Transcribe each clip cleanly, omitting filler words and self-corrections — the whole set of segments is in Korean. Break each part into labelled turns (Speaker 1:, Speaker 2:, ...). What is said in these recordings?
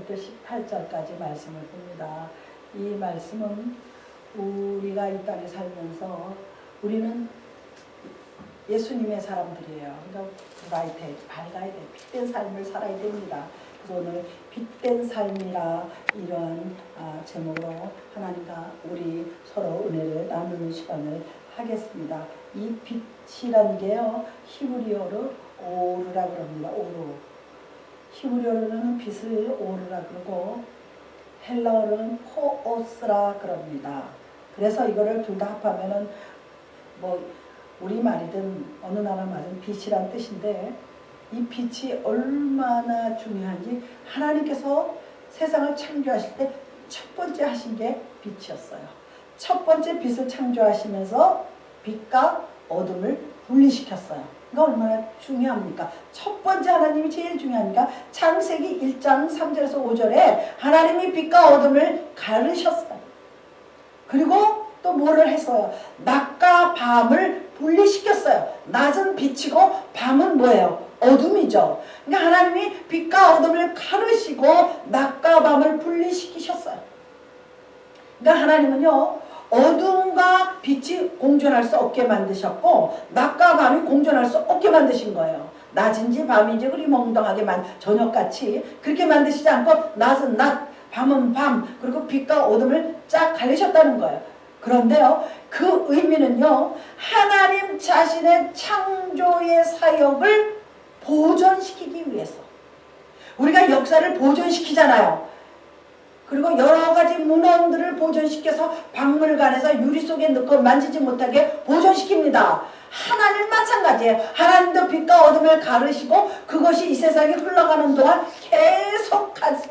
Speaker 1: 1절부터 18절까지 말씀을 봅니다. 이 말씀은 우리가 이 땅에 살면서 우리는 예수님의 사람들이에요. 그러니까 밝아야 돼. 빛된 삶을 살아야 됩니다. 그래서 오늘 빛된 삶이라 이런 제목으로 하나님과 우리 서로 은혜를 나누는 시간을 하겠습니다. 이 빛이라는 게요, 히브리어로 오르라 그럽니다. 오르. 히브리어로는 빛을 오르라 그러고 헬라어로는 호오스라 그럽니다. 그래서 이거를 둘 다 합하면은 우리 말이든 어느 나라 말이든 빛이란 뜻인데, 이 빛이 얼마나 중요한지 하나님께서 세상을 창조하실 때 첫 번째 하신 게 빛이었어요. 첫 번째 빛을 창조하시면서 빛과 어둠을 분리시켰어요. 이거 얼마나 중요합니까? 첫 번째 하나님이 제일 중요하니까 창세기 1장 3절에서 5절에 하나님이 빛과 어둠을 가르셨어요. 그리고 또 뭐를 했어요? 낮과 밤을 분리시켰어요. 낮은 빛이고 밤은 뭐예요? 어둠이죠. 그러니까 하나님이 빛과 어둠을 가르시고 낮과 밤을 분리시키셨어요. 그러니까 하나님은요, 어둠과 빛이 공존할 수 없게 만드셨고 낮과 밤이 공존할 수 없게 만드신 거예요. 낮인지 밤인지 그리 멍덩하게 저녁같이 그렇게 만드시지 않고 낮은 낮, 밤은 밤, 그리고 빛과 어둠을 쫙 가리셨다는 거예요. 그런데요, 그 의미는요, 하나님 자신의 창조의 사역을 보존시키기 위해서, 우리가 역사를 보존시키잖아요. 그리고 여러 가지 문헌들을 보존시켜서 박물관에서 유리 속에 넣고 만지지 못하게 보존시킵니다. 하나님 마찬가지예요. 하나님도 빛과 어둠을 가르시고 그것이 이 세상에 흘러가는 동안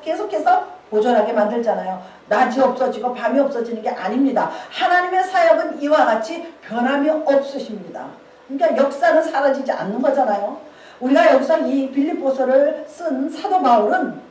Speaker 1: 계속해서 보존하게 만들잖아요. 낮이 없어지고 밤이 없어지는 게 아닙니다. 하나님의 사역은 이와 같이 변함이 없으십니다. 그러니까 역사는 사라지지 않는 거잖아요. 우리가 여기서 이 빌립보서를 쓴 사도 바울은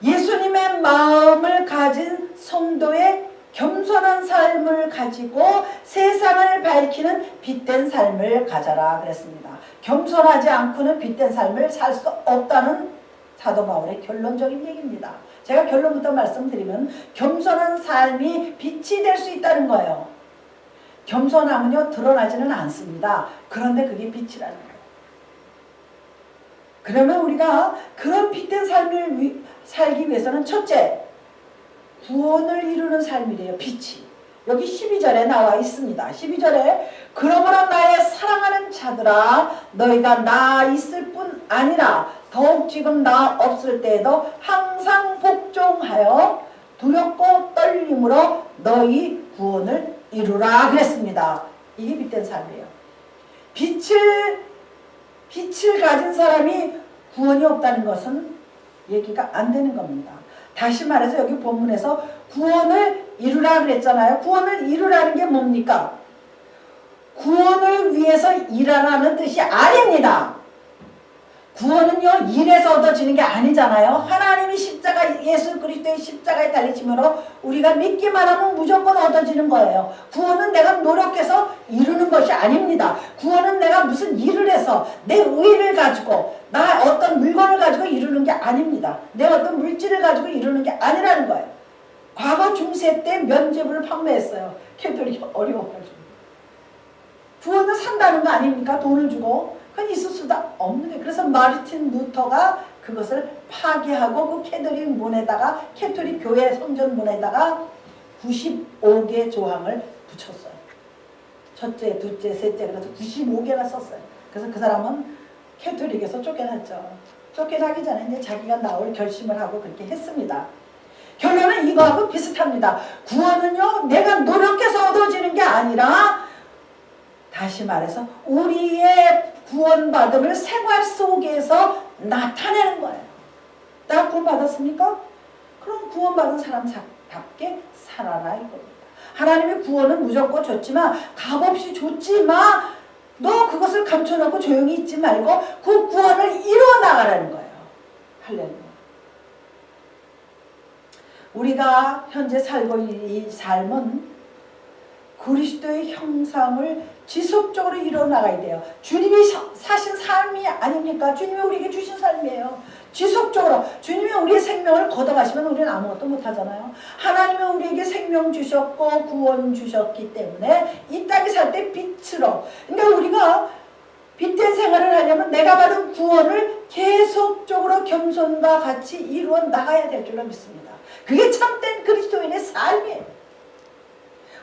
Speaker 1: 예수님의 마음을 가진 성도의 겸손한 삶을 가지고 세상을 밝히는 빛된 삶을 가져라 그랬습니다. 겸손하지 않고는 빛된 삶을 살 수 없다는 사도 바울의 결론적인 얘기입니다. 제가 결론부터 말씀드리면 겸손한 삶이 빛이 될 수 있다는 거예요. 겸손함은요, 드러나지는 않습니다. 그런데 그게 빛이라는 거예요. 그러면 우리가 그런 빛된 삶을 살기 위해서는 첫째, 구원을 이루는 삶이래요. 빛이. 여기 12절에 나와 있습니다. 12절에 그러므로 나의 사랑하는 자들아, 너희가 나 있을 뿐 아니라 더욱 지금 나 없을 때에도 항상 복종하여 두렵고 떨림으로 너희 구원을 이루라 그랬습니다. 이게 빛된 삶이에요. 빛을 가진 사람이 구원이 없다는 것은 얘기가 안 되는 겁니다. 다시 말해서 여기 본문에서 구원을 이루라 그랬잖아요. 구원을 이루라는 게 뭡니까? 구원을 위해서 일하라는 뜻이 아닙니다. 구원은요, 일에서 얻어지는 게 아니잖아요. 하나님이 예수 그리스도의 십자가에 달리심으로 우리가 믿기만 하면 무조건 얻어지는 거예요. 구원은 내가 노력해서 이루는 것이 아닙니다. 구원은 내가 무슨 일을 해서 내 의를 가지고 나 어떤 물건을 가지고 이루는 게 아닙니다. 내 어떤 물질을 가지고 이루는 게 아니라는 거예요. 과거 중세 때 면죄부를 판매했어요. 캐톨릭이 어려워가지고. 구원은 산다는 거 아닙니까? 돈을 주고. 그건 있을 수도 없는 거예요. 그래서 마르틴 루터가 그것을 파괴하고 그 캐톨릭 교회 성전문에다가 95개 조항을 붙였어요. 첫째, 둘째, 셋째, 그래서 95개나 썼어요. 그래서 그 사람은 캐톨릭에서 쫓겨났죠. 쫓겨나기 전에 이제 자기가 나올 결심을 하고 그렇게 했습니다. 결론은 이거하고 비슷합니다. 구원은요, 내가 노력해서 얻어지는 게 아니라, 다시 말해서 우리의 구원받음을 생활 속에서 나타내는 거예요. 나 구원받았습니까? 그럼 구원받은 사람답게 살아라 이겁니다. 하나님의 구원은 무조건 줬지만, 값없이 줬지만 너 그것을 감춰놓고 조용히 있지 말고 그 구원을 이루어 나가라는 거예요. 할렐루야. 우리가 현재 살고 있는 이 삶은 그리스도의 형상을 지속적으로 이뤄나가야 돼요. 주님이 사신 삶이 아닙니까? 주님이 우리에게 주신 삶이에요. 지속적으로 주님이 우리의 생명을 걷어가시면 우리는 아무것도 못하잖아요. 하나님은 우리에게 생명 주셨고 구원 주셨기 때문에 이 땅에 살 때 빛으로, 그러니까 우리가 빛된 생활을 하려면 내가 받은 구원을 계속적으로 겸손과 같이 이루어 나가야 될 줄로 믿습니다. 그게 참된 그리스도인의 삶이에요.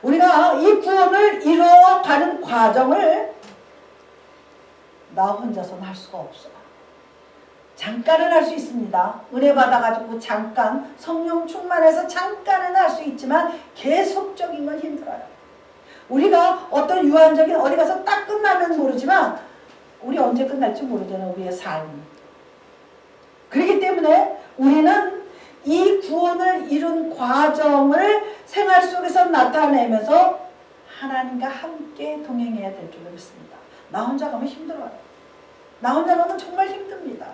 Speaker 1: 우리가 이 구원을 이루어가는 과정을 나 혼자서는 할 수가 없어요. 잠깐은 할 수 있습니다. 은혜 받아가지고 잠깐 성령 충만해서 잠깐은 할 수 있지만 계속적인 건 힘들어요. 우리가 어떤 유한적인 어디 가서 딱 끝나면 모르지만 우리 언제 끝날지 모르잖아요. 우리의 삶이. 그렇기 때문에 우리는 이 구원을 이룬 과정을 생활 속에서 나타내면서 하나님과 함께 동행해야 될 줄로 믿습니다. 나 혼자 가면 힘들어요. 나 혼자 가면 정말 힘듭니다.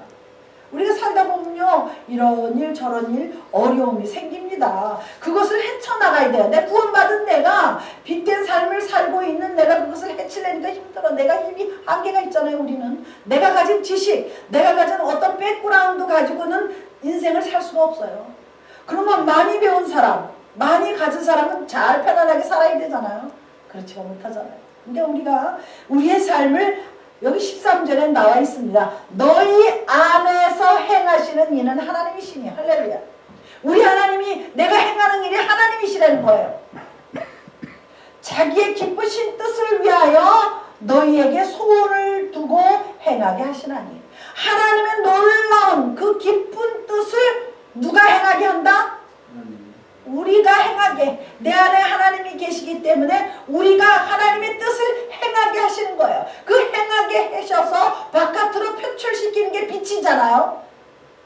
Speaker 1: 우리가 살다 보면요, 이런 일 저런 일 어려움이 생깁니다. 그것을 헤쳐나가야 돼요. 내 구원받은 내가 빛된 삶을 살고 있는 내가 그것을 헤치려니까 힘들어. 내가 힘이 한계가 있잖아요. 우리는 내가 가진 지식, 내가 가진 어떤 백그라운드 가지고는 인생을 살 수가 없어요. 그러면 많이 배운 사람, 많이 가진 사람은 잘 편안하게 살아야 되잖아요. 그렇지가 못하잖아요. 그러니까 우리가 우리의 삶을 여기 13절에 나와 있습니다. 너희 안에서 행하시는 이는 하나님이시니. 할렐루야. 우리 하나님이, 내가 행하는 일이 하나님이시라는 거예요. 자기의 기쁘신 뜻을 위하여 너희에게 소원을 두고 행하게 하시나니. 하나님의 놀라운 그 기쁜 뜻을 누가 행하게 한다? 우리가 행하게. 내 안에 하나님이 계시기 때문에 우리가 하나님의 뜻을 행하게 하시는 거예요. 그 행하게 하셔서 바깥으로 표출시키는 게 빛이잖아요.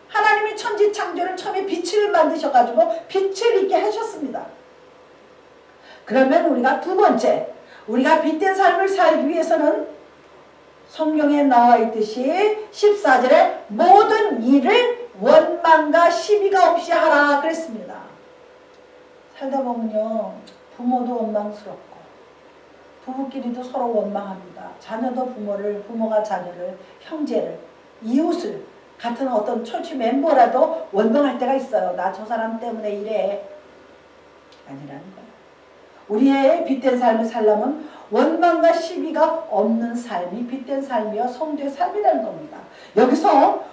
Speaker 1: 하나님이 천지창조를 처음에 빛을 만드셔가지고 빛을 있게 하셨습니다. 그러면 우리가 두 번째, 우리가 빛된 삶을 살기 위해서는 성경에 나와 있듯이 14절에 모든 일을 원망과 시비가 없이 하라 그랬습니다. 살다 보면요, 부모도 원망스럽고 부부끼리도 서로 원망합니다. 자녀도 부모를, 부모가 자녀를, 형제를, 이웃을, 같은 어떤 처치 멤버라도 원망할 때가 있어요. 나 저 사람 때문에 이래. 아니라는 거예요. 우리의 빛된 삶을 살려면 원망과 시비가 없는 삶이 빛된 삶이요 성도의 삶이라는 겁니다. 여기서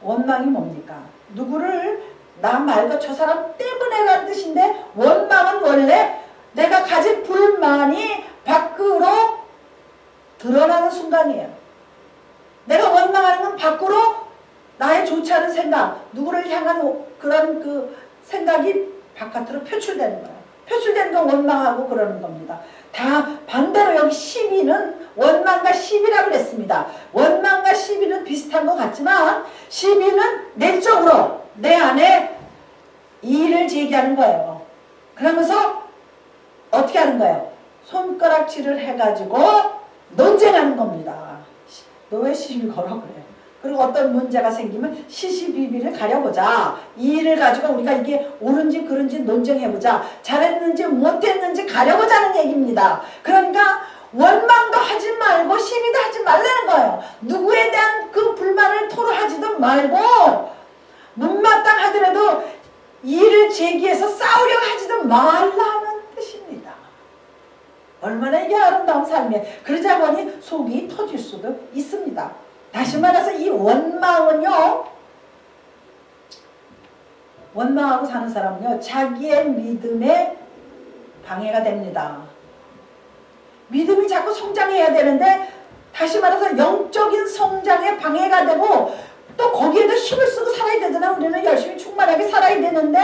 Speaker 1: 원망이 뭡니까? 누구를 나 말고 저 사람 때문에라는 뜻인데, 원망은 원래 내가 가진 불만이 밖으로 드러나는 순간이에요. 내가 원망하는 건 밖으로 나의 좋지 않은 생각, 누구를 향한 그런 그 생각이 바깥으로 표출되는 거예요. 표출되는 건 원망하고 그러는 겁니다. 다 반대로 여기 시비는 원망과 시비라고 그랬습니다. 원망과 시비는 비슷한 것 같지만 시비는 내적으로 내 안에 이의를 제기하는 거예요. 그러면서 어떻게 하는 거예요? 손가락질을 해가지고 논쟁하는 겁니다. 너 왜 시비 걸어 그래? 그리고 어떤 문제가 생기면 시시비비를 가려보자. 이 일을 가지고 우리가 이게 옳은지 그른지 논쟁해보자. 잘했는지 못했는지 가려보자는 얘기입니다. 그러니까 원망도 하지 말고 시비도 하지 말라는 거예요. 누구에 대한 그 불만을 토로하지도 말고 못마땅하더라도 이를 제기해서 싸우려고 하지도 말라는 뜻입니다. 얼마나 이게 아름다운 삶이에요. 그러자 보니 속이 터질 수도 있습니다. 다시 말해서 이 원망은요, 원망하고 사는 사람은요, 자기의 믿음에 방해가 됩니다. 믿음이 자꾸 성장해야 되는데, 다시 말해서 영적인 성장에 방해가 되고, 또 거기에도 힘을 쓰고 살아야 되잖아요. 우리는 열심히 충만하게 살아야 되는데,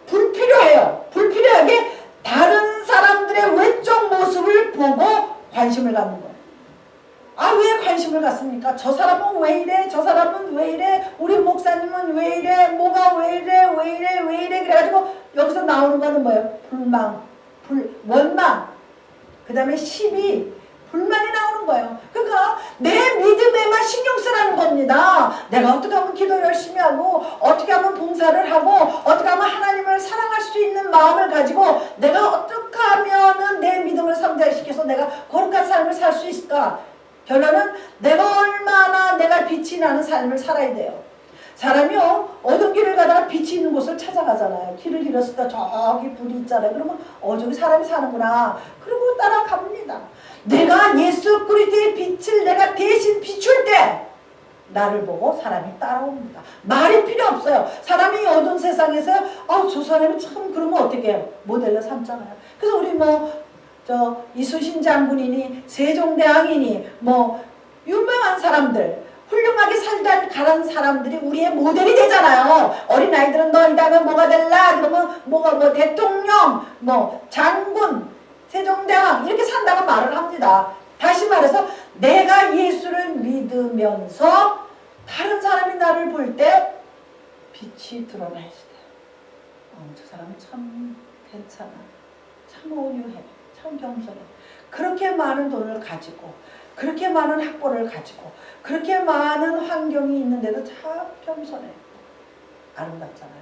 Speaker 1: 불필요해요. 불필요하게 다른 사람들의 외적 모습을 보고 관심을 갖는 거예요. 아, 왜 관심을 갖습니까? 저 사람은 왜 이래? 저 사람은 왜 이래? 우리 목사님은 왜 이래? 뭐가 왜 이래? 왜 이래? 왜 이래? 그래가지고 여기서 나오는 거는 뭐예요? 불망, 원망, 그 다음에 시비, 불만이 나오는 거예요. 그러니까 내 믿음에만 신경 쓰라는 겁니다. 내가 어떻게 하면 기도 열심히 하고 어떻게 하면 봉사를 하고 어떻게 하면 하나님을 사랑할 수 있는 마음을 가지고 내가 어떻게 하면은 내 믿음을 성장시켜서 내가 거룩한 삶을 살 수 있을까? 결론은 내가 얼마나 내가 빛이 나는 삶을 살아야 돼요. 사람이요 어두운 길을 가다가 빛이 있는 곳을 찾아가잖아요. 길을 잃었을 때 저기 불이 있잖아요. 그러면 저기 사람이 사는구나. 그러고 따라갑니다. 내가 예수 그리스도의 빛을 내가 대신 비출 때 나를 보고 사람이 따라옵니다. 말이 필요 없어요. 사람이 어두운 세상에서 저 사람이 참 그러면 어떻게 해요? 모델로 삼잖아요. 그래서 우리 이순신 장군이니 세종대왕이니 유명한 사람들 훌륭하게 살다 가는 사람들이 우리의 모델이 되잖아요. 어린아이들은 너희다면 뭐가 될라? 그러면 뭐가 대통령, 장군, 세종대왕 이렇게 산다고 말을 합니다. 다시 말해서 내가 예수를 믿으면서 다른 사람이 나를 볼 때 빛이 드러나야지 돼요. 저 사람은 참 괜찮아. 참 온유해. 참 겸손해. 그렇게 많은 돈을 가지고 그렇게 많은 학벌을 가지고 그렇게 많은 환경이 있는데도 참 겸손해. 아름답잖아요.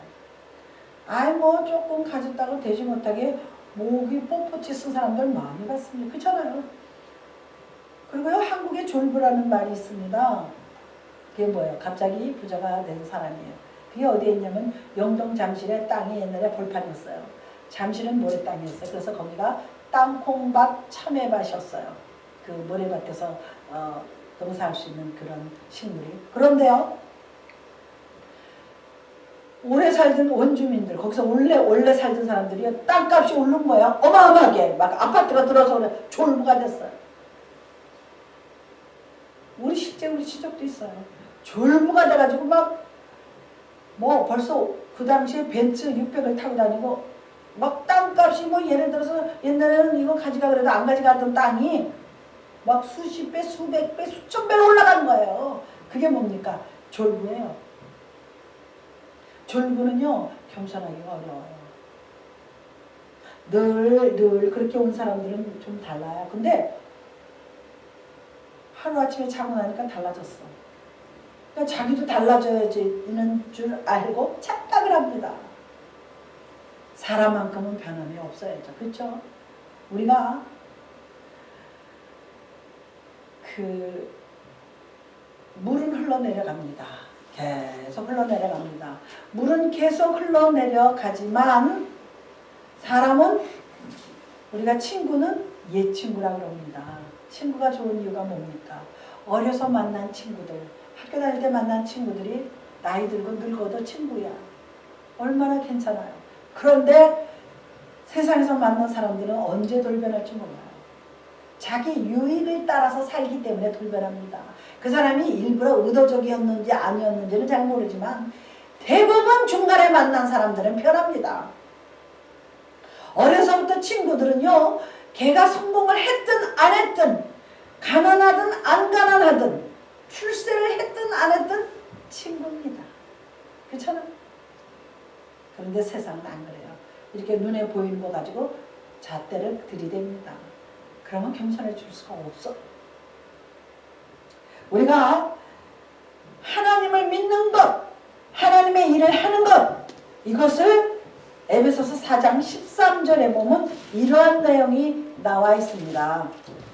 Speaker 1: 조금 가졌다고 되지 못하게 목이 뻣뻣이 쓴 사람들 많이 봤습니다. 그렇잖아요. 그리고요 한국에 졸부라는 말이 있습니다. 그게 뭐예요? 갑자기 부자가 된 사람이에요. 그게 어디에 있냐면 영동 잠실에 땅이 옛날에 벌판이었어요. 잠실은 모래땅이었어요. 그래서 거기가 땅콩밭 참외밭이었어요. 그 모래밭에서 농사할 수 있는 그런 식물이. 그런데요 오래 살던 원주민들 거기서 원래 살던 사람들이 땅값이 오른 거예요. 어마어마하게 막 아파트가 들어서 그래 졸부가 됐어요. 우리 시적도 있어요. 졸부가 돼가지고 벌써 그 당시에 벤츠 600을 타고 다니고 땅값이 예를 들어서 옛날에는 이거 가져가 그래도 안 가져가던 땅이 수십 배, 수백 배, 수천 배로 올라간 거예요. 그게 뭡니까? 졸부예요. 졸부는요 겸손하기가 어려워요. 늘 그렇게 온 사람들은 좀 달라요. 근데 하루아침에 자고 나니까 달라졌어. 그러니까 자기도 달라져야지는 줄 알고 착각을 합니다. 사람만큼은 변함이 없어야죠. 그렇죠? 우리가 물은 흘러내려갑니다. 계속 흘러내려갑니다. 물은 계속 흘러내려가지만 사람은 우리가 친구는 옛 친구라고 그럽니다. 친구가 좋은 이유가 뭡니까? 어려서 만난 친구들, 학교 다닐 때 만난 친구들이 나이 들고 늙어도 친구야. 얼마나 괜찮아요. 그런데 세상에서 만난 사람들은 언제 돌변할지 몰라요. 자기 유익을 따라서 살기 때문에 돌변합니다. 그 사람이 일부러 의도적이었는지 아니었는지는 잘 모르지만 대부분 중간에 만난 사람들은 변합니다. 어려서부터 친구들은요 걔가 성공을 했든 안 했든 가난하든 안 가난하든 출세를 했든 안 했든 친구입니다. 그렇잖아요? 그런데 세상은 안 그래요. 이렇게 눈에 보이는 거 가지고 잣대를 들이댑니다. 그러면 겸손해질 수가 없어. 우리가 하나님을 믿는 것, 하나님의 일을 하는 것, 이것을 에베소서 4장 13절에 보면 이러한 내용이 나와 있습니다.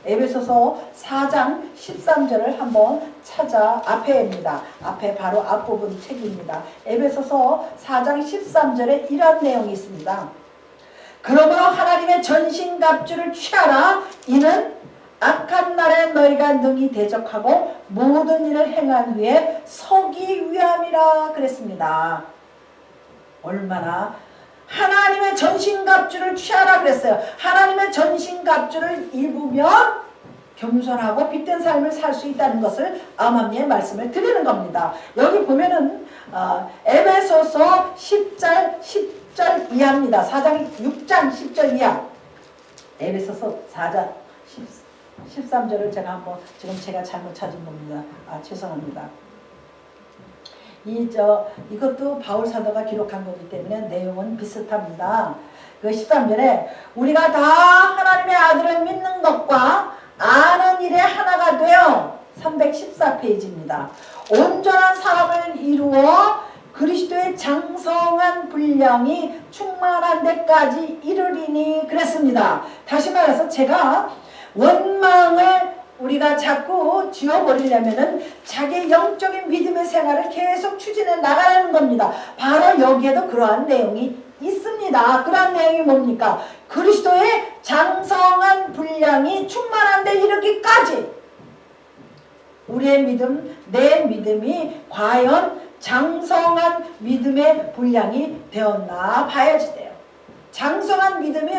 Speaker 1: 에베소서 4장 13절을 한번 앞에입니다. 앞에 바로 앞부분 책입니다. 에베소서 4장 13절에 이러한 내용이 있습니다. 그러므로 하나님의 전신갑주를 취하라. 이는 악한 날에 너희가 능히 대적하고 모든 일을 행한 후에 서기 위함이라 그랬습니다. 얼마나 하나님의 전신갑주를 취하라 그랬어요. 하나님의 전신갑주를 입으면 겸손하고 빛된 삶을 살 수 있다는 것을 암암리의 말씀을 드리는 겁니다. 여기 보면은 에베소서 10절 이하입니다. 6장 10절 이하. 에베소서 4장 13절을 제가 잘못 찾은 겁니다. 죄송합니다. 이것도 바울 사도가 기록한 거기 때문에 내용은 비슷합니다. 그 13절에 우리가 다 하나님의 아들을 믿는 것과 아는 일에 하나가 되어 314페이지입니다. 온전한 사람을 이루어 그리스도의 장성한 분량이 충만한 데까지 이르리니 그랬습니다. 다시 말해서 제가 원망을 우리가 자꾸 지워버리려면은 자기의 영적인 믿음의 생활을 계속 추진해 나가라는 겁니다. 바로 여기에도 그러한 내용이 있습니다. 그러한 내용이 뭡니까? 그리스도의 장성한 분량이 충만한 데 이르기까지 우리의 믿음, 내 믿음이 과연 장성한 믿음의 분량이 되었나 봐야지 돼요. 장성한 믿음이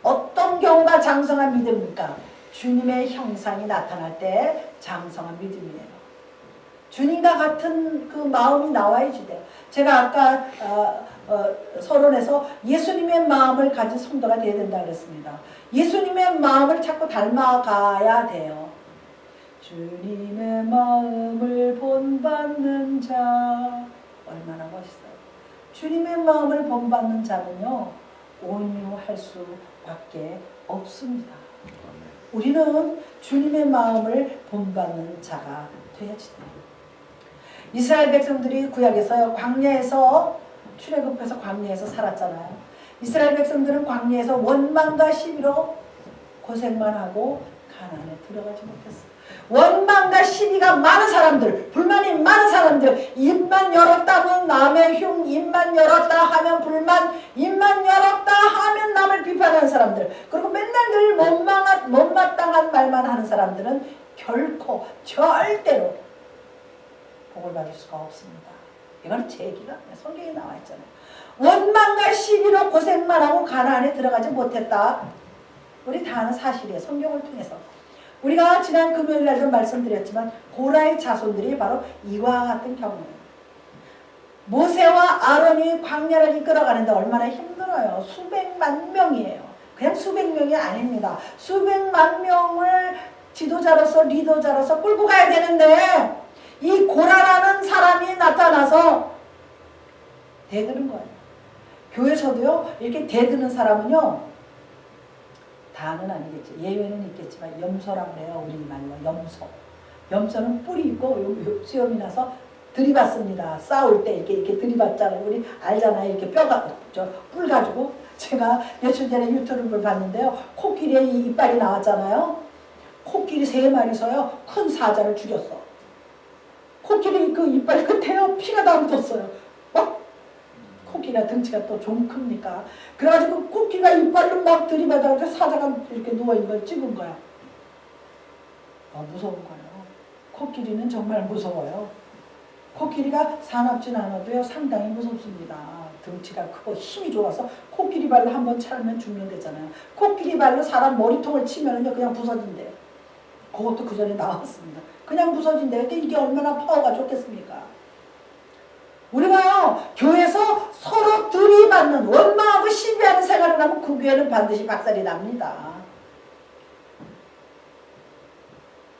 Speaker 1: 어떤 경우가 장성한 믿음입니까? 주님의 형상이 나타날 때 장성한 믿음이에요. 주님과 같은 그 마음이 나와야지 돼요. 제가 아까 서론에서 예수님의 마음을 가진 성도가 되어야 된다 그랬습니다. 예수님의 마음을 자꾸 닮아가야 돼요. 주님의 마음을 본받는 자, 얼마나 멋있어요. 주님의 마음을 본받는 자는요 온유할 수밖에 없습니다. 우리는 주님의 마음을 본받는 자가 되어야지 돼요. 이스라엘 백성들이 구약에서 광야에서 출애굽해서 광야에서 살았잖아요. 이스라엘 백성들은 광야에서 원망과 시비로 고생만 하고 가나안에 들어가지 못했어요. 원망과 시비가 많은 사람들, 불만이 많은 사람들, 입만 열었다면 남의 흉, 입만 열었다 하면 불만, 입만 열었다 하면 남을 비판하는 사람들, 그리고 맨날 늘 못마땅한 말만 하는 사람들은 결코 절대로 복을 받을 수가 없습니다. 이거는 제 얘기가 성경에 나와 있잖아요. 원망과 시비로 고생만 하고 가나안에 들어가지 못했다. 우리 다 아는 사실이에요. 성경을 통해서. 우리가 지난 금요일 날도 말씀드렸지만 고라의 자손들이 바로 이와 같은 경우예요. 모세와 아론이 광야를 이끌어가는데 얼마나 힘들어요. 수백만 명이에요. 그냥 수백 명이 아닙니다. 수백만 명을 지도자로서 리더자로서 끌고 가야 되는데 이 고라라는 사람이 나타나서 대드는 거예요. 교회에서도요 이렇게 대드는 사람은요 다는 아니겠죠. 예외는 있겠지만 염소라고 해요. 우리말로 염소. 염소는 뿔이 있고 수염이 나서 들이받습니다. 싸울 때 이렇게 들이받잖아요. 우리 알잖아요. 이렇게 뼈가 뿔 가지고 제가 며칠 전에 유튜브를 봤는데요. 코끼리의 이빨이 나왔잖아요. 코끼리 3마리서요. 큰 사자를 죽였어. 코끼리 그 이빨 끝에요. 피가 다 묻었어요. 코끼리가 등치가 또 좀 큽니까? 그래가지고 코끼리가 이빨로 막 들이받아가지고 사자가 이렇게 누워있는 걸 찍은 거야. 무서운 거예요. 코끼리는 정말 무서워요. 코끼리가 사납진 않아도요 상당히 무섭습니다. 등치가 크고 힘이 좋아서 코끼리 발로 한번 차면 죽는 데잖아요. 코끼리 발로 사람 머리통을 치면은요 그냥 부서진대요. 그것도 그 전에 나왔습니다. 그냥 부서진대요. 근데 이게 얼마나 파워가 좋겠습니까? 우리가요 교회에서 서로 들이받는 원망하고 시비하는 생활을 하면 그 교회는 반드시 박살이 납니다.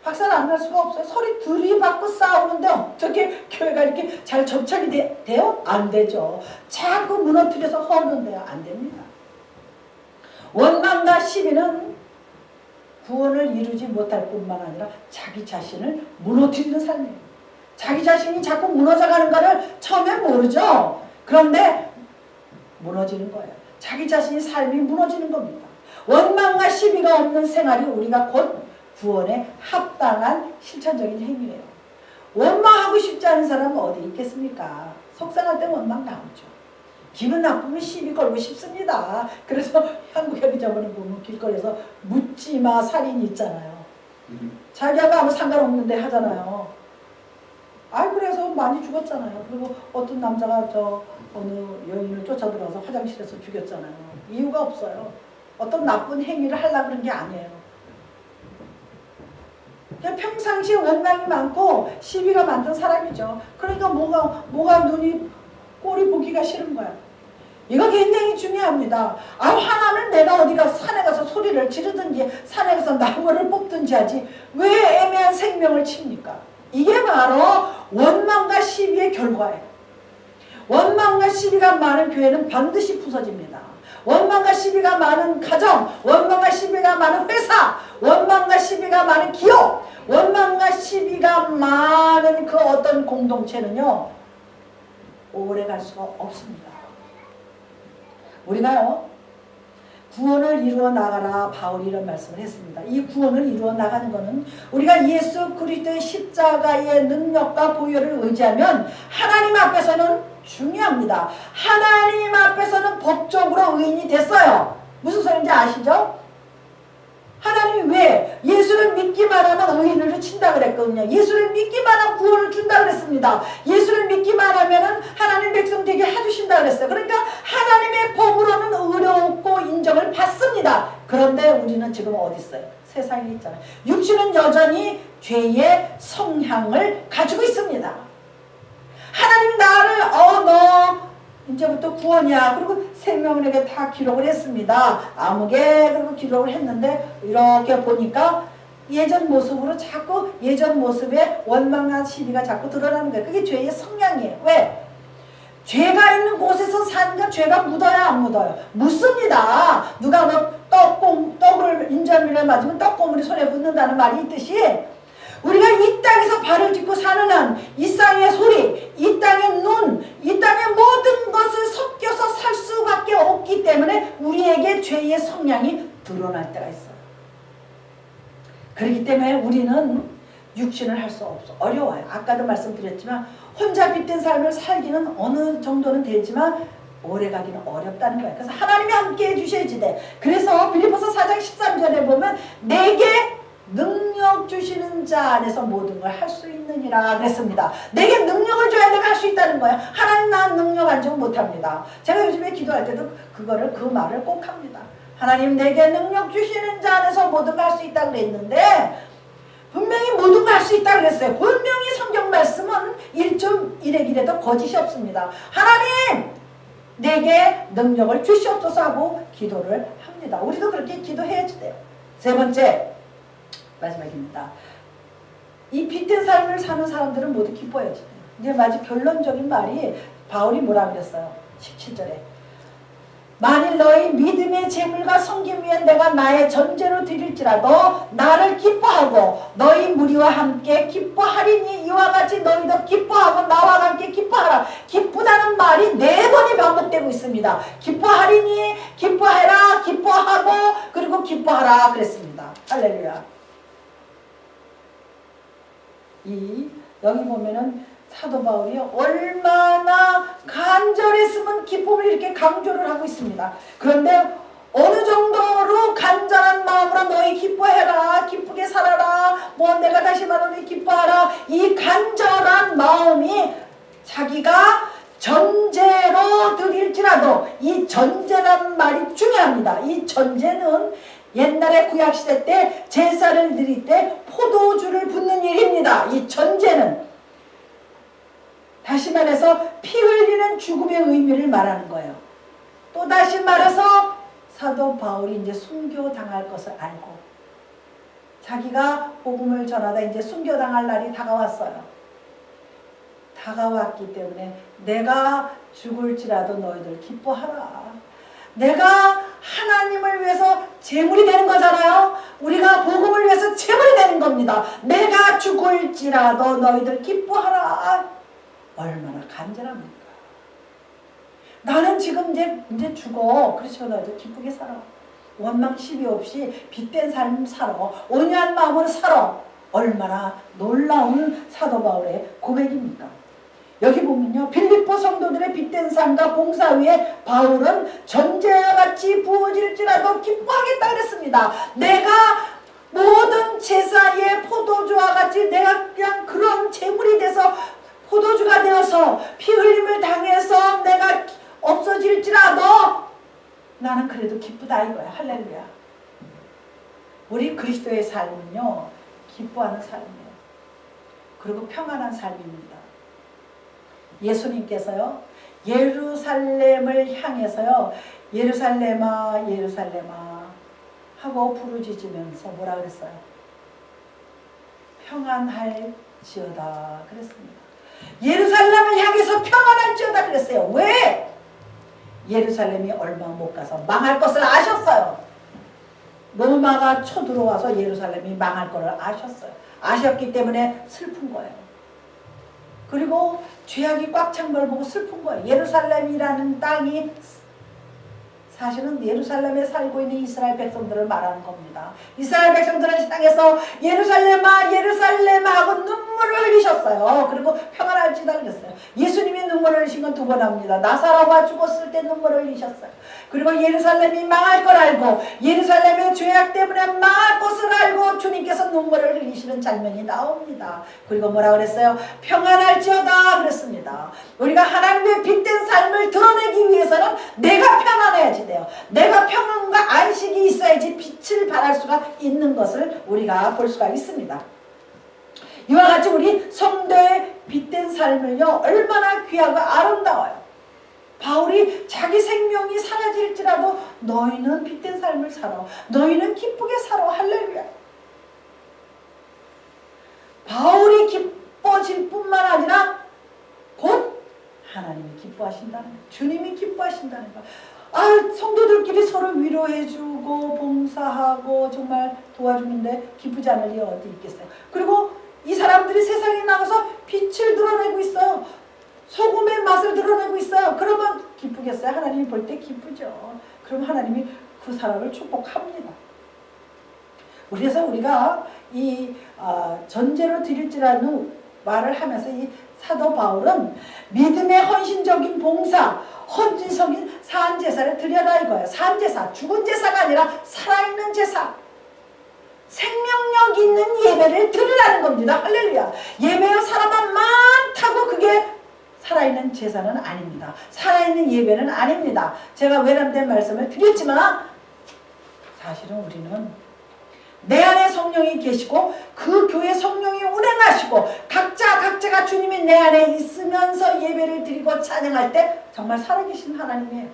Speaker 1: 박살 안 날 수가 없어요. 서로 들이받고 싸우는데 어떻게 교회가 이렇게 잘 접착이 돼요? 안 되죠. 자꾸 무너뜨려서 허는데요. 안 됩니다. 원망과 시비는 구원을 이루지 못할 뿐만 아니라 자기 자신을 무너뜨리는 삶이에요. 자기 자신이 자꾸 무너져가는 거를 처음에 모르죠. 그런데 무너지는 거예요. 자기 자신이 삶이 무너지는 겁니다. 원망과 시비가 없는 생활이 우리가 곧 구원에 합당한 실천적인 행위예요. 원망하고 싶지 않은 사람은 어디 있겠습니까? 속상할 때 원망 나오죠. 기분 나쁘면 시비 걸고 싶습니다. 그래서 한국에 저번에 보면 길거리에서 묻지마 살인이 있잖아요. 자기하고 아무 상관없는데 하잖아요. 그래서 많이 죽었잖아요. 그리고 어떤 남자가 어느 여인을 쫓아들어서 화장실에서 죽였잖아요. 이유가 없어요. 어떤 나쁜 행위를 하려고 그런 게 아니에요. 그냥 평상시에 원망이 많고 시비가 많던 사람이죠. 그러니까 뭐가 눈이 꼴이 보기가 싫은 거야. 이거 굉장히 중요합니다. 화나면 내가 어디 가서 산에 가서 소리를 지르든지 산에 가서 나무를 뽑든지 하지 왜 애매한 생명을 칩니까? 이게 바로 원망과 시비의 결과예요. 원망과 시비가 많은 교회는 반드시 부서집니다. 원망과 시비가 많은 가정, 원망과 시비가 많은 회사, 원망과 시비가 많은 기업, 원망과 시비가 많은 그 어떤 공동체는요, 오래 갈 수가 없습니다. 우리가요, 구원을 이루어 나가라, 바울이 이런 말씀을 했습니다. 이 구원을 이루어 나가는 것은 우리가 예수 그리스도의 십자가의 능력과 보혈을 의지하면 하나님 앞에서는 중요합니다. 하나님 앞에서는 법적으로 의인이 됐어요. 무슨 소리인지 아시죠? 하나님이 왜 예수를 믿기만 하면 의인을 친다 그랬거든요. 예수를 믿기만 하면 구원을 준다 그랬습니다. 예수를 믿기만 하면 하나님 백성 되게 해주신다 그랬어요. 그러니까 하나님의 법으로는 의롭고 인정을 받습니다. 그런데 우리는 지금 어디 있어요? 세상에 있잖아요. 육신은 여전히 죄의 성향을 가지고 있습니다. 하나님 나를 너 이제부터 구원이야. 그리고 생명에게 다 기록을 했습니다. 아무개 그리고 기록을 했는데 이렇게 보니까 예전 모습으로 자꾸 예전 모습에 원망과 시비가 자꾸 드러나는 거예요. 그게 죄의 성향이에요. 왜? 죄가 있는 곳에서 사니까 죄가 묻어야 안 묻어요? 묻습니다. 누가 뭐 떡을 인절미를 맞으면 떡고물이 손에 붙는다는 말이 있듯이 우리가 이 땅에서 발을 딛고 사는 한 이 땅의 소리, 이 땅의 눈, 이 땅의 모든 것을 섞여서 살 수밖에 없기 때문에 우리에게 죄의 성향이 드러날 때가 있어요. 그렇기 때문에 우리는 육신을 할 수 없어. 어려워요. 아까도 말씀드렸지만 혼자 빚된 삶을 살기는 어느 정도는 되지만 오래가기는 어렵다는 거예요. 그래서 하나님이 함께 해주셔야지 돼. 그래서 빌립보서 4장 13절에 보면 내게 능력 주시는 자 안에서 모든 걸 할 수 있느니라 그랬습니다. 내게 능력을 줘야 내가 할 수 있다는 거예요. 하나님 난 능력 안 주면 못합니다. 제가 요즘에 기도할 때도 그 말을 꼭 합니다. 하나님 내게 능력 주시는 자 안에서 모든 걸 할 수 있다고 그랬는데 분명히 모든 걸 할 수 있다고 그랬어요. 분명히 성경 말씀은 1.1의 길에도 거짓이 없습니다. 하나님 내게 능력을 주시옵소서 하고 기도를 합니다. 우리도 그렇게 기도해야지 돼요. 세 번째 마지막입니다. 이 빚된 삶을 사는 사람들은 모두 기뻐해야지 돼요. 이제 마지막 결론적인 말이 바울이 뭐라 그랬어요? 17절에 만일 너희 믿음의 재물과 섬김 위에 내가 나의 전제로 드릴지라도 나를 기뻐하고 너희 무리와 함께 기뻐하리니 이와 같이 너희도 기뻐하고 나와 함께 기뻐하라. 기쁘다는 말이 4번이 반복되고 있습니다. 기뻐하리니 기뻐해라 기뻐하고 그리고 기뻐하라 그랬습니다. 할렐루야. 여기 보면은 사도 바울이 얼마나 간절했으면 기쁨을 이렇게 강조를 하고 있습니다. 그런데 어느 정도로 간절한 마음으로 너희 기뻐해라 기쁘게 살아라 뭐 내가 다시 말하면 기뻐하라 이 간절한 마음이 자기가 전제로 드릴지라도 이 전제란 말이 중요합니다. 이 전제는 옛날에 구약시대 때 제사를 드릴 때 포도주를 붓는 일입니다. 이 전제는 다시 말해서 피 흘리는 죽음의 의미를 말하는 거예요. 또 다시 말해서 사도 바울이 이제 순교당할 것을 알고 자기가 복음을 전하다 이제 순교당할 날이 다가왔어요. 다가왔기 때문에 내가 죽을지라도 너희들 기뻐하라. 내가 하나님을 위해서 제물이 되는 거잖아요. 우리가 복음을 위해서 제물이 되는 겁니다. 내가 죽을지라도 너희들 기뻐하라. 얼마나 간절합니까? 나는 지금 이제 죽어. 그렇지만 너희들 기쁘게 살아. 원망 시비 없이 빚된 삶 살아. 온유한 마음으로 살아. 얼마나 놀라운 사도 바울의 고백입니까? 여기 보면요. 빌립보 성도들의 빚된 삶과 봉사 위에 바울은 전제와 같이 부어질지라도 기뻐하겠다 그랬습니다. 내가 모든 제사의 포도주와 같이 내가 그냥 그런 제물이 돼서 포도주가 되어서 피 흘림을 당해서 내가 없어질지라도 나는 그래도 기쁘다 이거야. 할렐루야. 우리 그리스도의 삶은요. 기뻐하는 삶이에요. 그리고 평안한 삶입니다. 예수님께서요. 예루살렘을 향해서요. 예루살렘아 예루살렘아 하고 부르짖으면서 뭐라 그랬어요? 평안할지어다 그랬습니다. 예루살렘을 향해서 평안할지어다 그랬어요. 왜? 예루살렘이 얼마 못 가서 망할 것을 아셨어요. 로마가 쳐들어와서 예루살렘이 망할 것을 아셨어요. 아셨기 때문에 슬픈 거예요. 그리고 죄악이 꽉 찬 걸 보고 슬픈 거예요. 예루살렘이라는 땅이 사실은 예루살렘에 살고 있는 이스라엘 백성들을 말하는 겁니다. 이스라엘 백성들을 향해서 예루살렘아 예루살렘아 하고 눈물을 흘리셨어요. 그리고 평안할지다 그랬어요. 예수님이 눈물을 흘리신 건 두 번 합니다. 나사로가 죽었을 때 눈물을 흘리셨어요. 그리고 예루살렘이 망할 걸 알고 예루살렘의 죄악 때문에 망할 것을 알고 주님께서 눈물을 흘리시는 장면이 나옵니다. 그리고 뭐라 그랬어요? 평안할지어다 그랬습니다. 우리가 하나님의 빛된 삶을 드러내기 위해서는 내가 편안해야지 돼요. 내가 평안과 안식이 있어야지 빛을 발할 수가 있는 것을 우리가 볼 수가 있습니다. 이와 같이 우리 성도의 빛된 삶을요 얼마나 귀하고 아름다워요. 바울이 자기 생명이 사라질지라도 너희는 빛된 삶을 살아. 너희는 기쁘게 살아. 할렐루야. 바울이 기뻐질 뿐만 아니라 곧 하나님이 기뻐하신다는 거예요. 주님이 기뻐하신다는 거예요. 성도들끼리 서로 위로해주고 봉사하고 정말 도와주는데 기쁘지 않을 리 어디 있겠어요. 그리고 이 사람들이 세상에 나가서 빛을 드러내고 있어요. 소금의 맛을 드러내고 있어요. 그러면 기쁘겠어요? 하나님이 볼 때 기쁘죠. 그럼 하나님이 그 사람을 축복합니다. 그래서 우리가 이 전제로 드릴지라는 말을 하면서 이 사도 바울은 믿음의 헌신적인 봉사, 헌신적인 사한제사를 드려라 이거예요. 사한제사, 죽은 제사가 아니라 살아있는 제사, 생명력 있는 예배를 드리라는 겁니다. 할렐루야. 예배요 사람만 많다고 그게 살아있는 제사는 아닙니다. 살아있는 예배는 아닙니다. 제가 외람된 말씀을 드렸지만 사실은 우리는 내 안에 성령이 계시고 그 교회 성령이 운행하시고 각자가 주님이 내 안에 있으면서 예배를 드리고 찬양할 때 정말 살아계신 하나님이에요.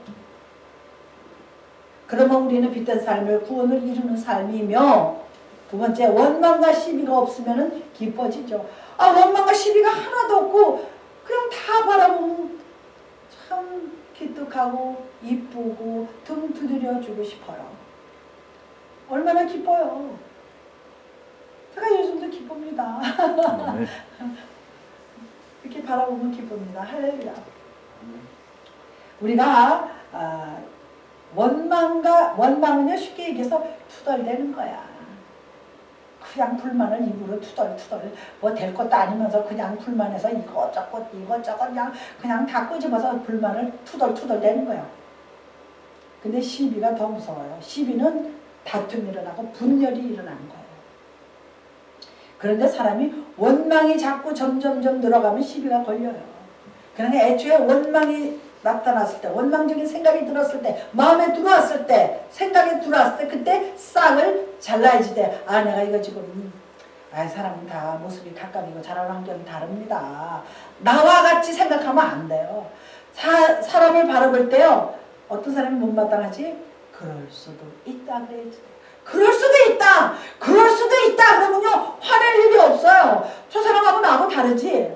Speaker 1: 그러면 우리는 빛된 삶을 구원을 이루는 삶이며 두 번째 원망과 시비가 없으면 기뻐지죠. 원망과 시비가 하나도 없고 그냥 다 바라보면 참 기특하고 이쁘고 등 두드려주고 싶어요. 얼마나 기뻐요. 제가 요즘도 기쁩니다. 이렇게 바라보면 기쁩니다. 할렐루야. 우리가 원망은요 쉽게 얘기해서 투덜대는 거야. 그냥 불만을 입으로 투덜투덜 뭐 될 것도 아니면서 그냥 불만해서 이것저것 그냥 다 꼬집어서 불만을 투덜투덜 대는 거예요. 근데 시비가 더 무서워요. 시비는 다툼이 일어나고 분열이 일어나는 거예요. 그런데 사람이 원망이 자꾸 점점점 늘어가면 시비가 걸려요. 그러니까 애초에 원망이 나타났을 때, 원망적인 생각이 들었을 때, 마음에 들어왔을 때, 생각이 들어왔을 때 그때 싹을 잘라야지 돼. 내가 이거 지금 사람은 다 모습이 각각이고 자라는 환경이 다릅니다. 나와 같이 생각하면 안 돼요. 사람을 바라볼 때요 어떤 사람이 못마땅하지? 그럴 수도 있다 그래야지. 그럴 수도 있다. 그럴 수도 있다 그러면요 화낼 일이 없어요. 저 사람하고 나하고 다르지.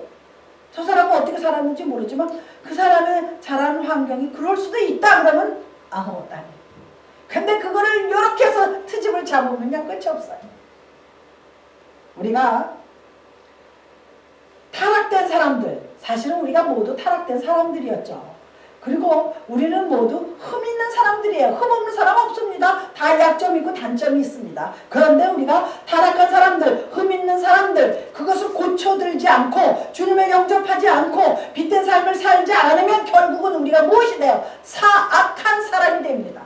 Speaker 1: 저 사람은 어떻게 살았는지 모르지만 그 사람의 자라는 환경이 그럴 수도 있다 그러면 아무것도 아니에요. 근데 그거를 이렇게 해서 트집을 잡으면 그냥 끝이 없어요. 우리가 타락된 사람들, 사실은 우리가 모두 타락된 사람들이었죠. 그리고 우리는 모두 흠 있는 사람들이에요. 흠 없는 사람 없습니다. 다 약점이 있고 단점이 있습니다. 그런데 우리가 타락한 사람들, 흠 있는 사람들, 그것을 고쳐들지 않고 주님을 영접하지 않고 빛된 삶을 살지 않으면 결국은 우리가 무엇이 돼요? 사악한 사람이 됩니다.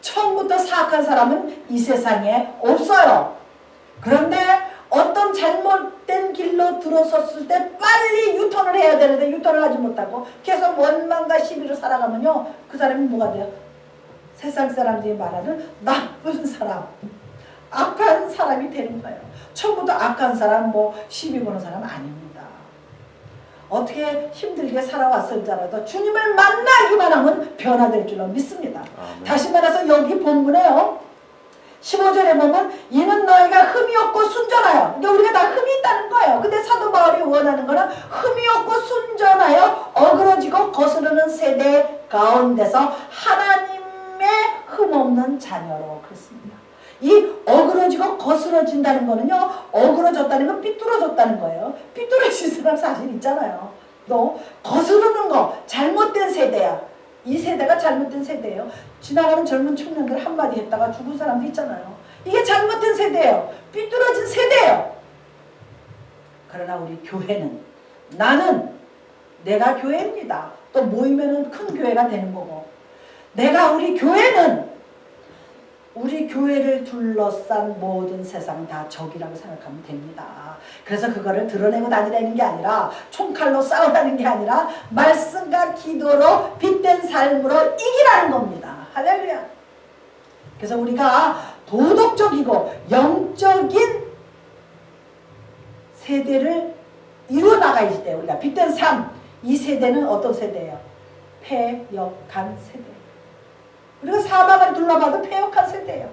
Speaker 1: 처음부터 사악한 사람은 이 세상에 없어요. 그런데 어떤 잘못된 길로 들어섰을 때 빨리 유턴을 해야 되는데 유턴을 하지 못하고 계속 원망과 시비로 살아가면요 그 사람이 뭐가 돼요? 세상 사람들이 말하는 나쁜 사람, 악한 사람이 되는 거예요. 처음부터 악한 사람, 시비 거는 사람 아닙니다. 어떻게 힘들게 살아왔을지라도 주님을 만나기만 하면 변화될 줄로 믿습니다.
Speaker 2: 아멘.
Speaker 1: 다시 말해서 여기 본문에요 15절에 보면 이는 너희가 흠이 없고 순전하여, 그러니까 우리가 다 흠이 있다는 거예요. 근데 사도 바울이 원하는 거는 흠이 없고 순전하여 어그러지고 거스르는 세대 가운데서 하나님의 흠없는 자녀로 그랬습니다. 이 어그러지고 거스러진다는 거는요, 어그러졌다는 건 삐뚤어졌다는 거예요. 삐뚤어진 사람 사실 있잖아요. 또 거스르는 거 잘못된 세대야. 이 세대가 잘못된 세대예요. 지나가는 젊은 청년들 한마디 했다가 죽은 사람도 있잖아요. 이게 잘못된 세대예요. 삐뚤어진 세대예요. 그러나 우리 교회는, 나는 내가 교회입니다. 또 모이면은 큰 교회가 되는 거고, 우리 교회는 우리 교회를 둘러싼 모든 세상 다 적이라고 생각하면 됩니다. 그래서 그거를 드러내고 다니라는 게 아니라, 총칼로 싸우라는 게 아니라 말씀과 기도로 빛된 삶으로 이기라는 겁니다. 할렐루야. 그래서 우리가 도덕적이고 영적인 세대를 이루어 나가야 돼. 우리가 빛된 삶. 이 세대는 어떤 세대예요? 패역한 세대. 우리가 사방을 둘러봐도 패역한 세대예요.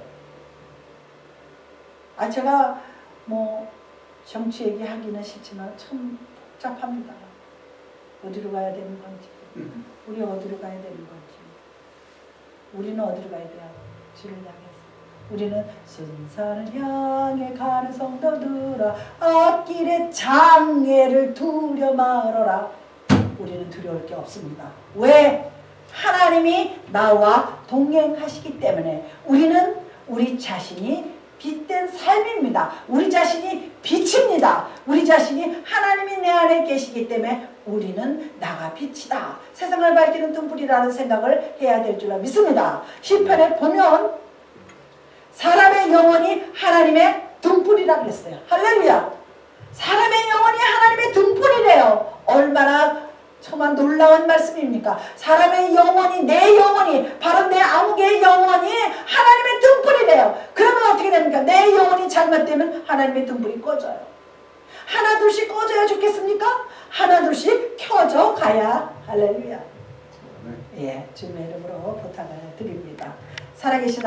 Speaker 1: 제가 정치 얘기하기는 싫지만 참 복잡합니다. 어디로 가야 되는 건지, 우리 어디로 가야 되는 건지, 우리는 어디로 가야 돼요? 주를 향해서. 우리는 순산을 향해 가는 성도들아, 앞길에 장애를 두려 말어라. 우리는 두려울 게 없습니다. 왜? 하나님이 나와 동행하시기 때문에. 우리는 우리 자신이 빛된 삶입니다. 우리 자신이 빛입니다. 우리 자신이 하나님이 내 안에 계시기 때문에 우리는 나가 빛이다. 세상을 밝히는 등불이라는 생각을 해야 될 줄 믿습니다. 시편에 보면 사람의 영혼이 하나님의 등불이라 그랬어요. 할렐루야. 사람의 영혼이 하나님의 등불이래요. 얼마나 정말 놀라운 말씀입니까? 사람의 영혼이, 내 영혼이, 바로 내 아무개의 영혼이 하나님의 등불이래요. 그러면 어떻게 됩니까? 내 영혼이 잘못되면 하나님의 등불이 꺼져요. 하나 둘씩 꺼져야 좋겠습니까? 하나 둘씩 켜져 가야. 할렐루야. 예, 주님의 이름으로 부탁을 드립니다. 살아계신